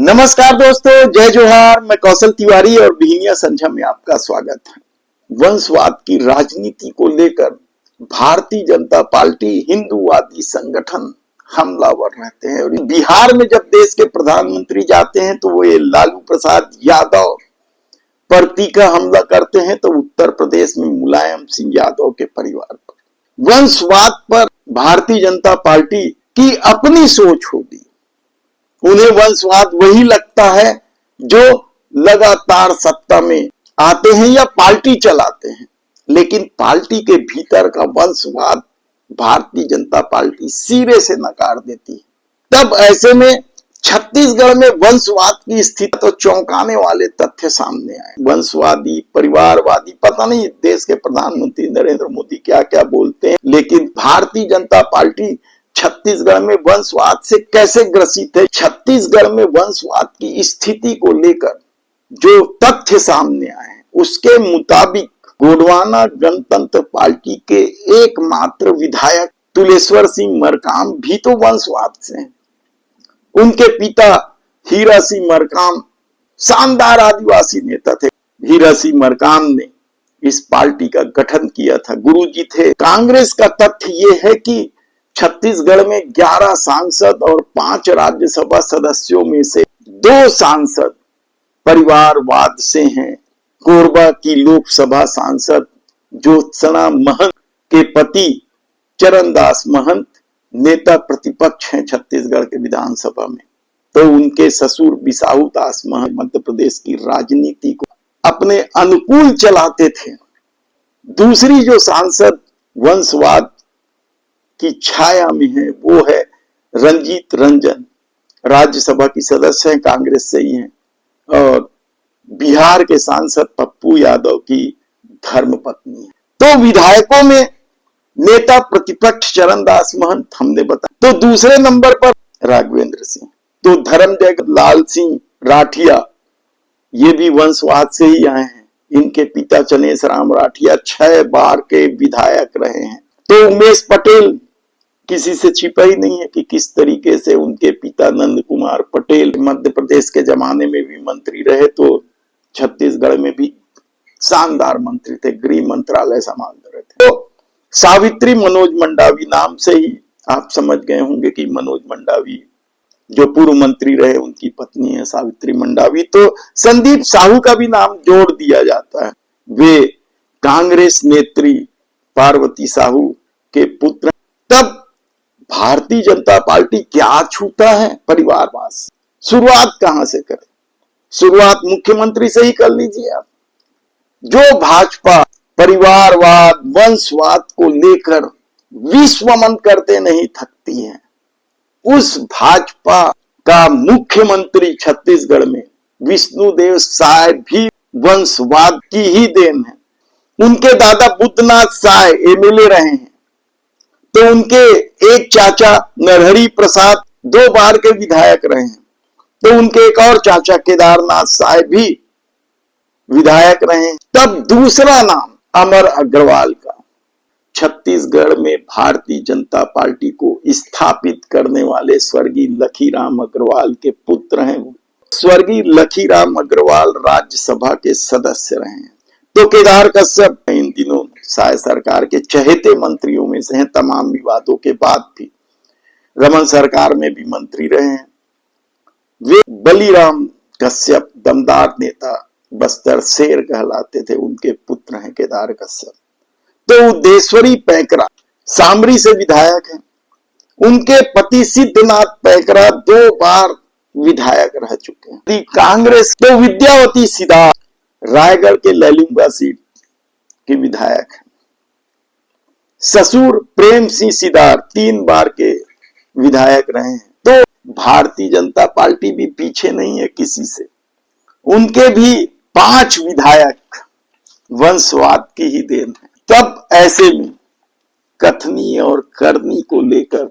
नमस्कार दोस्तों, जय जोहार। मैं कौशल तिवारी और बिहिनिया संझा में आपका स्वागत है। वंशवाद की राजनीति को लेकर भारतीय जनता पार्टी हिंदूवादी संगठन हमलावर रहते हैं और बिहार में जब देश के प्रधानमंत्री जाते हैं तो वो ये लालू प्रसाद यादव पर तीखा हमला करते हैं, तो उत्तर प्रदेश में मुलायम सिंह यादव के परिवार पर। वंशवाद पर भारतीय जनता पार्टी की अपनी सोच होगी। उन्हें वंशवाद वही लगता है जो लगातार सत्ता में आते हैं या पार्टी चलाते हैं, लेकिन पार्टी के भीतर का वंशवाद भारतीय जनता पार्टी सिरे से नकार देती है। तब ऐसे में छत्तीसगढ़ में वंशवाद की स्थिति तो चौंकाने वाले तथ्य सामने आए। वंशवादी, परिवारवादी, पता नहीं देश के प्रधानमंत्री नरेंद्र मोदी क्या क्या बोलते हैं, लेकिन भारतीय जनता पार्टी छत्तीसगढ़ में वंशवाद से कैसे ग्रसित है। छत्तीसगढ़ में वंशवाद की स्थिति को लेकर जो तथ्य सामने आए उसके मुताबिक गोंडवाना गणतंत्र पार्टी के एकमात्र विधायक तुलेश्वर सिंह मरकाम भी तो वंशवाद से हैं। उनके पिता हीरा सिंह मरकाम शानदार आदिवासी नेता थे। हीरा सिंह मरकाम ने इस पार्टी का गठन किया था, गुरुजी थे। कांग्रेस का तथ्य यह है कि छत्तीसगढ़ में 11 सांसद और 5 राज्यसभा सदस्यों में से 2 सांसद परिवारवाद से हैं। कोरबा की लोकसभा सांसद ज्योत्सना महंत के पति चरणदास महंत नेता प्रतिपक्ष हैं छत्तीसगढ़ के विधानसभा में, तो उनके ससुर बिसाहू दास महंत मध्य प्रदेश की राजनीति को अपने अनुकूल चलाते थे। दूसरी जो सांसद वंशवाद की छाया में है वो है रंजीत रंजन, राज्यसभा की सदस्य हैं, कांग्रेस से ही हैं, और बिहार के सांसद पप्पू यादव की धर्मपत्नी है। तो विधायकों में नेता प्रतिपक्ष चरणदास महंत हमने बताया। तो दूसरे नंबर पर राघवेंद्र सिंह, तो धर्मजय लाल सिंह राठिया, ये भी वंशवाद से ही आए हैं। इनके पिता चनेश राम राठिया 6 बार के विधायक रहे हैं। तो उमेश पटेल किसी से छिपा ही नहीं है कि किस तरीके से उनके पिता नंद कुमार पटेल मध्य प्रदेश के जमाने में भी मंत्री रहे, तो छत्तीसगढ़ में भी शानदार मंत्री थे, गृह मंत्रालय संभाल रहे थे। तो सावित्री मनोज मंडावी नाम से ही आप समझ गए होंगे कि मनोज मंडावी जो पूर्व मंत्री रहे उनकी पत्नी है सावित्री मंडावी। तो संदीप साहू का भी नाम जोड़ दिया जाता है, वे कांग्रेस नेत्री पार्वती साहू के पुत्र। तब भारतीय जनता पार्टी क्या छूता है परिवारवाद से। शुरुआत कहां से करें? शुरुआत मुख्यमंत्री से ही कर लीजिए आप। जो भाजपा परिवारवाद, वंशवाद को लेकर विश्वमन करते नहीं थकती है, उस भाजपा का मुख्यमंत्री छत्तीसगढ़ में विष्णुदेव साय भी वंशवाद की ही देन है। उनके दादा बुद्धनाथ साय एमएलए रहे हैं, तो उनके एक चाचा नरहरि प्रसाद 2 बार के विधायक रहे हैं, तो उनके एक और चाचा केदारनाथ साय भी विधायक रहे हैं। तब दूसरा नाम अमर अग्रवाल का, छत्तीसगढ़ में भारतीय जनता पार्टी को स्थापित करने वाले स्वर्गीय लखीराम अग्रवाल के पुत्र हैं। स्वर्गीय लखीराम अग्रवाल राज्यसभा के सदस्य रहे हैं। तो केदार कश्यप इन दिनों साय सरकार के चहेते मंत्रियों में से हैं, तमाम विवादों के बाद भी रमन सरकार में भी मंत्री रहे हैं। वे बलिराम कश्यप दमदार नेता, बस्तर शेर कहलाते थे, उनके पुत्र हैं केदार कश्यप। तो उद्देश्वरी पैकरा सामरी से विधायक हैं, उनके पति सिद्धनाथ पैकरा 2 बार विधायक रह चुके हैं। कांग्रेस तो विद्यावती सिद्धार्थ रायगढ़ के लैलूंगा सीट के विधायक हैं। ससुर प्रेम सिंह सिद्धार्थ 3 बार के विधायक रहे हैं। तो भारतीय जनता पार्टी भी पीछे नहीं है किसी से, उनके भी 5 विधायक वंशवाद की ही देन है। तब ऐसे में कथनी और करनी को लेकर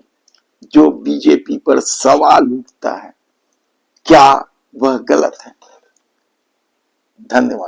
जो बीजेपी पर सवाल उठता है, क्या वह गलत है? धन्यवाद।